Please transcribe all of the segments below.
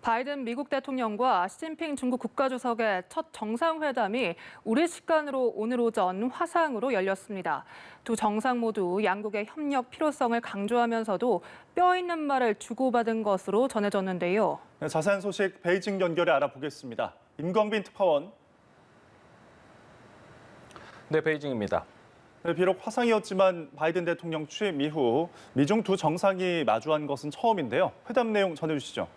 바이든 미국 대통령과 시진핑 중국 국가주석의 첫 정상회담이 우리 시간으로 오늘 오전 화상으로 열렸습니다. 두 정상 모두 양국의 협력 필요성을 강조하면서도 뼈 있는 말을 주고받은 것으로 전해졌는데요. 자세한 소식 베이징 연결해 알아보겠습니다. 임광빈 특파원. 네, 베이징입니다. 비록 화상이었지만 바이든 대통령 취임 이후 미중 두 정상이 마주한 것은 처음인데요. 회담 내용 전해주시죠.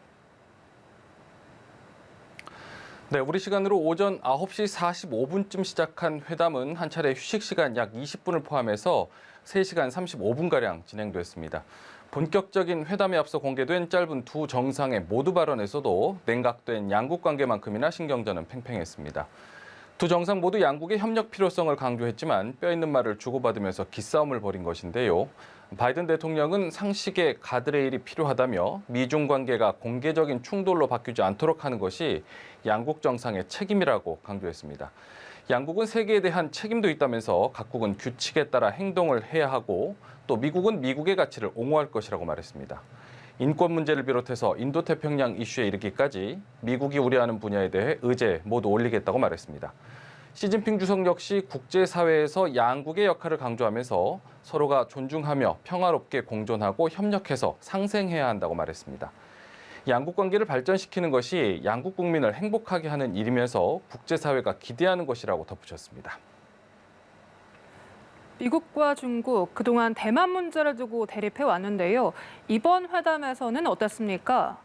네, 우리 시간으로 오전 9시 45분쯤 시작한 회담은 한 차례 휴식 시간 약 20분을 포함해서 3시간 35분가량 진행됐습니다. 본격적인 회담에 앞서 공개된 짧은 두 정상의 모두 발언에서도 냉각된 양국 관계만큼이나 신경전은 팽팽했습니다. 두 정상 모두 양국의 협력 필요성을 강조했지만 뼈 있는 말을 주고받으면서 기싸움을 벌인 것인데요. 바이든 대통령은 상식의 가드레일이 필요하다며 미중 관계가 공개적인 충돌로 바뀌지 않도록 하는 것이 양국 정상의 책임이라고 강조했습니다. 양국은 세계에 대한 책임도 있다면서 각국은 규칙에 따라 행동을 해야 하고 또 미국은 미국의 가치를 옹호할 것이라고 말했습니다. 인권 문제를 비롯해서 인도태평양 이슈에 이르기까지 미국이 우려하는 분야에 대해 의제 모두 올리겠다고 말했습니다. 시진핑 주석 역시 국제사회에서 양국의 역할을 강조하면서 서로가 존중하며 평화롭게 공존하고 협력해서 상생해야 한다고 말했습니다. 양국 관계를 발전시키는 것이 양국 국민을 행복하게 하는 일이면서 국제사회가 기대하는 것이라고 덧붙였습니다. 미국과 중국, 그동안 대만 문제를 두고 대립해 왔는데요. 이번 회담에서는 어땠습니까?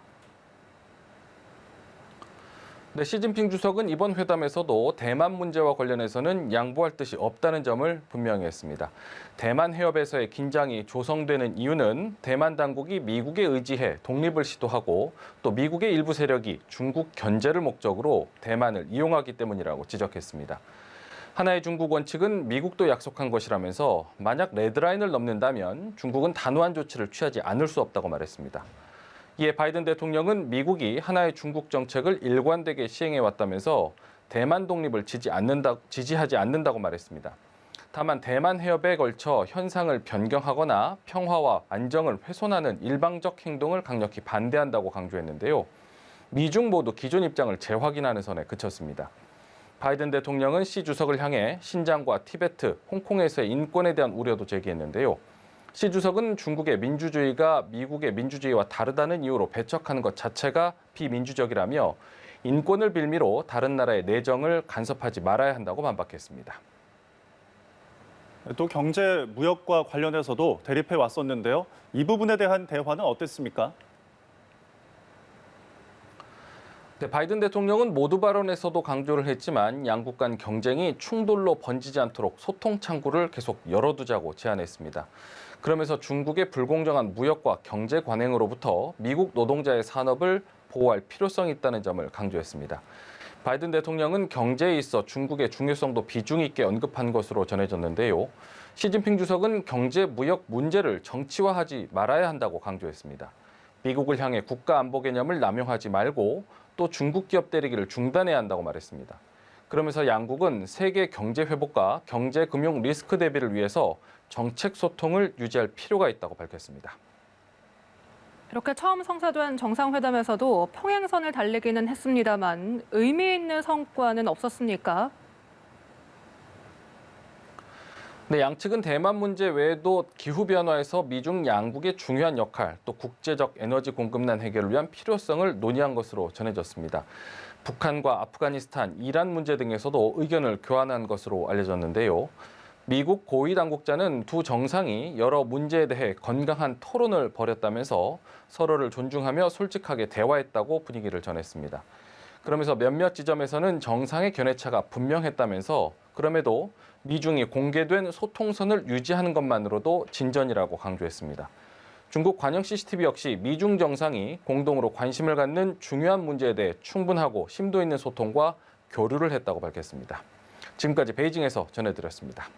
네, 시진핑 주석은 이번 회담에서도 대만 문제와 관련해서는 양보할 뜻이 없다는 점을 분명히 했습니다. 대만 해협에서의 긴장이 조성되는 이유는 대만 당국이 미국에 의지해 독립을 시도하고 또 미국의 일부 세력이 중국 견제를 목적으로 대만을 이용하기 때문이라고 지적했습니다. 하나의 중국 원칙은 미국도 약속한 것이라면서 만약 레드라인을 넘는다면 중국은 단호한 조치를 취하지 않을 수 없다고 말했습니다. 이에 바이든 대통령은 미국이 하나의 중국 정책을 일관되게 시행해왔다면서 대만 독립을 지지하지 않는다고 말했습니다. 다만 대만 해협에 걸쳐 현상을 변경하거나 평화와 안정을 훼손하는 일방적 행동을 강력히 반대한다고 강조했는데요. 미중 모두 기존 입장을 재확인하는 선에 그쳤습니다. 바이든 대통령은 시 주석을 향해 신장과 티베트, 홍콩에서의 인권에 대한 우려도 제기했는데요. 시 주석은 중국의 민주주의가 미국의 민주주의와 다르다는 이유로 배척하는 것 자체가 비민주적이라며 인권을 빌미로 다른 나라의 내정을 간섭하지 말아야 한다고 반박했습니다. 또 경제, 무역과 관련해서도 대립해 왔었는데요. 이 부분에 대한 대화는 어땠습니까? 네, 바이든 대통령은 모두 발언에서도 강조를 했지만 양국 간 경쟁이 충돌로 번지지 않도록 소통 창구를 계속 열어두자고 제안했습니다. 그러면서 중국의 불공정한 무역과 경제 관행으로부터 미국 노동자의 산업을 보호할 필요성이 있다는 점을 강조했습니다. 바이든 대통령은 경제에 있어 중국의 중요성도 비중 있게 언급한 것으로 전해졌는데요. 시진핑 주석은 경제, 무역 문제를 정치화하지 말아야 한다고 강조했습니다. 미국을 향해 국가 안보 개념을 남용하지 말고 또 중국 기업 때리기를 중단해야 한다고 말했습니다. 그러면서 양국은 세계 경제 회복과 경제 금융 리스크 대비를 위해서 정책 소통을 유지할 필요가 있다고 밝혔습니다. 이렇게 처음 성사된 정상회담에서도 평행선을 달리기는 했습니다만 의미 있는 성과는 없었습니까? 네, 양측은 대만 문제 외에도 기후변화에서 미중 양국의 중요한 역할, 또 국제적 에너지 공급난 해결을 위한 필요성을 논의한 것으로 전해졌습니다. 북한과 아프가니스탄, 이란 문제 등에서도 의견을 교환한 것으로 알려졌는데요. 미국 고위 당국자는 두 정상이 여러 문제에 대해 건강한 토론을 벌였다면서 서로를 존중하며 솔직하게 대화했다고 분위기를 전했습니다. 그러면서 몇몇 지점에서는 정상의 견해차가 분명했다면서 그럼에도 미중이 공개된 소통선을 유지하는 것만으로도 진전이라고 강조했습니다. 중국 관영 CCTV 역시 미중 정상이 공동으로 관심을 갖는 중요한 문제에 대해 충분하고 심도 있는 소통과 교류를 했다고 밝혔습니다. 지금까지 베이징에서 전해드렸습니다.